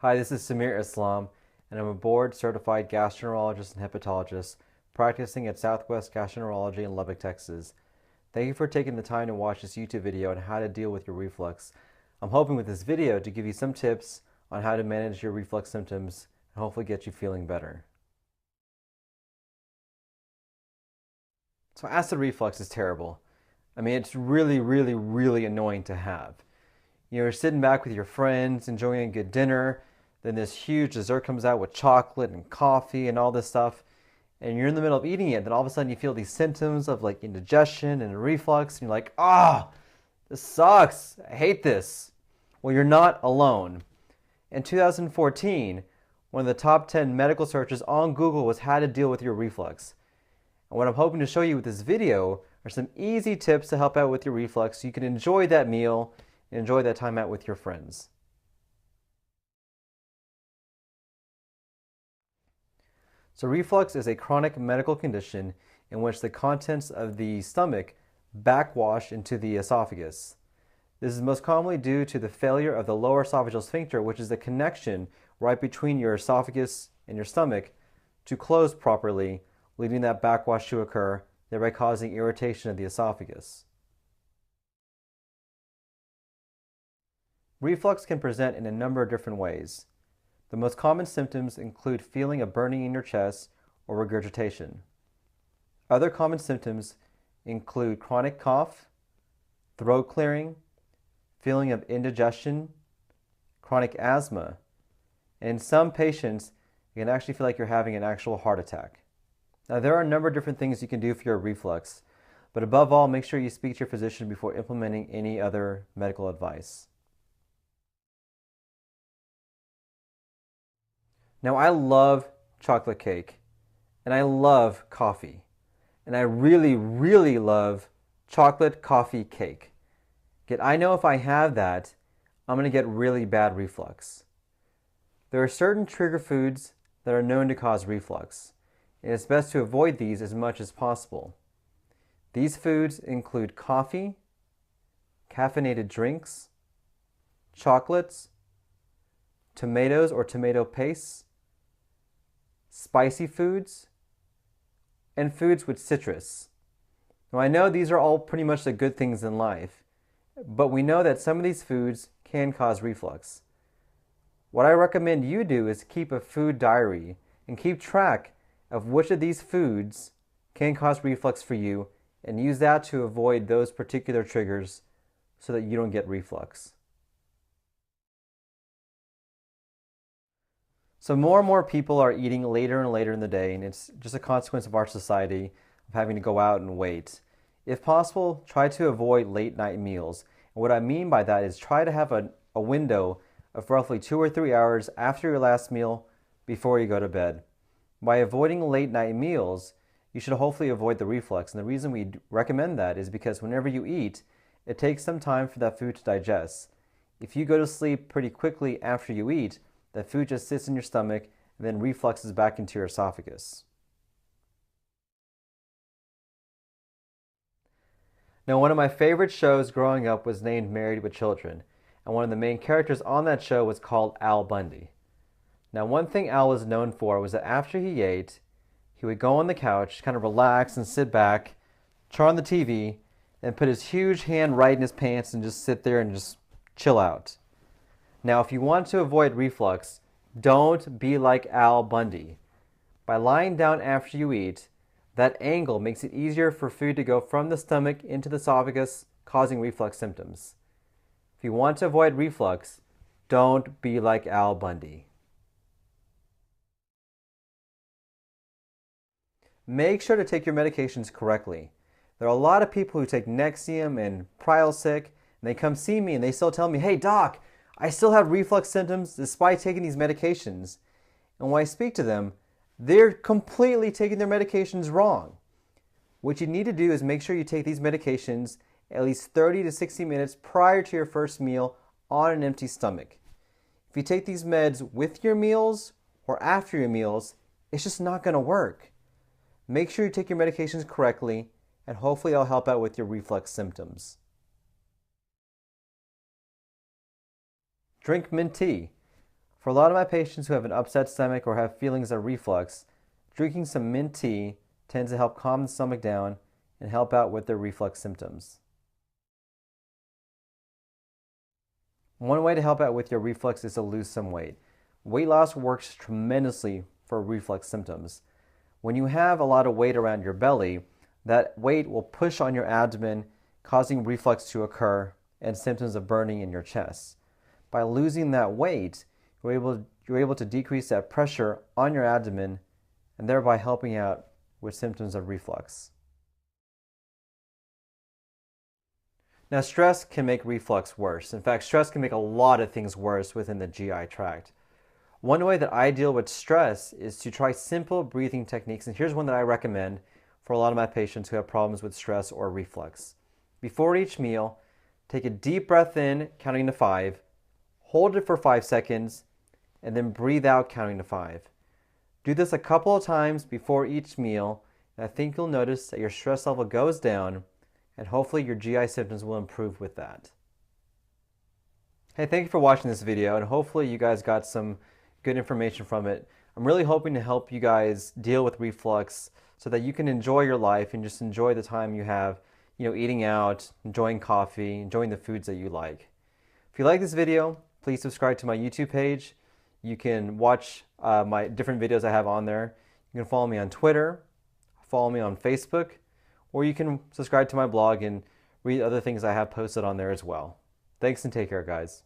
Hi, this is Samir Islam, and I'm a board-certified gastroenterologist and hepatologist practicing at Southwest Gastroenterology in Lubbock, Texas. Thank you for taking the time to watch this YouTube video on how to deal with your reflux. I'm hoping with this video to give you some tips on how to manage your reflux symptoms and hopefully get you feeling better. So acid reflux is terrible. I mean, it's really annoying to have. You're sitting back with your friends, enjoying a good dinner, then this huge dessert comes out with chocolate and coffee and all this stuff, and you're in the middle of eating it, then all of a sudden you feel these symptoms of like indigestion and reflux, and you're like, this sucks, I hate this. Well, you're not alone. In 2014, one of the top 10 medical searches on Google was how to deal with your reflux. And what I'm hoping to show you with this video are some easy tips to help out with your reflux so you can enjoy that meal and enjoy that time out with your friends. So reflux is a chronic medical condition in which the contents of the stomach backwash into the esophagus. This is most commonly due to the failure of the lower esophageal sphincter, which is the connection right between your esophagus and your stomach, to close properly, leading that backwash to occur, thereby causing irritation of the esophagus. Reflux can present in a number of different ways. The most common symptoms include feeling a burning in your chest or regurgitation. Other common symptoms include chronic cough, throat clearing, feeling of indigestion, chronic asthma, and in some patients, you can actually feel like you're having an actual heart attack. Now, there are a number of different things you can do for your reflux, but above all, make sure you speak to your physician before implementing any other medical advice. Now, I love chocolate cake, and I love coffee, and I really love chocolate coffee cake. Yet I know if I have that, I'm going to get really bad reflux. There are certain trigger foods that are known to cause reflux, and it's best to avoid these as much as possible. These foods include coffee, caffeinated drinks, chocolates, tomatoes or tomato pastes, spicy foods, and foods with citrus. Now, I know these are all pretty much the good things in life, but we know that some of these foods can cause reflux. What I recommend you do is keep a food diary and keep track of which of these foods can cause reflux for you and use that to avoid those particular triggers so that you don't get reflux. So more and more people are eating later and later in the day, and it's just a consequence of our society of having to go out and wait. If possible, try to avoid late night meals. And what I mean by that is try to have a window of roughly 2 or 3 hours after your last meal before you go to bed. By avoiding late night meals, you should hopefully avoid the reflux. And the reason we recommend that is because whenever you eat, it takes some time for that food to digest. If you go to sleep pretty quickly after you eat, that food just sits in your stomach and then refluxes back into your esophagus. Now, one of my favorite shows growing up was named Married with Children, and one of the main characters on that show was called Al Bundy. Now, one thing Al was known for was that after he ate, he would go on the couch, kind of relax and sit back, turn on the TV, and put his huge hand right in his pants and just sit there and just chill out. Now, if you want to avoid reflux, don't be like Al Bundy. By lying down after you eat, that angle makes it easier for food to go from the stomach into the esophagus, causing reflux symptoms. If you want to avoid reflux, don't be like Al Bundy. Make sure to take your medications correctly. There are a lot of people who take Nexium and Prilosec, and they come see me and they still tell me, "Hey doc, I still have reflux symptoms despite taking these medications." And when I speak to them, they're completely taking their medications wrong. What you need to do is make sure you take these medications at least 30 to 60 minutes prior to your first meal on an empty stomach. If you take these meds with your meals or after your meals, it's just not going to work. Make sure you take your medications correctly, and hopefully I'll help out with your reflux symptoms. Drink mint tea. For a lot of my patients who have an upset stomach or have feelings of reflux, drinking some mint tea tends to help calm the stomach down and help out with their reflux symptoms. One way to help out with your reflux is to lose some weight. Weight loss works tremendously for reflux symptoms. When you have a lot of weight around your belly, that weight will push on your abdomen, causing reflux to occur and symptoms of burning in your chest. By losing that weight, you're able to decrease that pressure on your abdomen and thereby helping out with symptoms of reflux. Now, stress can make reflux worse. In fact, stress can make a lot of things worse within the GI tract. One way that I deal with stress is to try simple breathing techniques, and here's one that I recommend for a lot of my patients who have problems with stress or reflux. Before each meal, take a deep breath in, counting to 5, hold it for 5 seconds, and then breathe out, counting to 5. Do this a couple of times before each meal, and I think you'll notice that your stress level goes down, and hopefully your GI symptoms will improve with that. Hey, thank you for watching this video, and hopefully you guys got some good information from it. I'm really hoping to help you guys deal with reflux so that you can enjoy your life and just enjoy the time you have, eating out, enjoying coffee, enjoying the foods that you like. If you like this video, please subscribe to my YouTube page. You can watch my different videos I have on there. You can follow me on Twitter, follow me on Facebook, or you can subscribe to my blog and read other things I have posted on there as well. Thanks and take care, guys.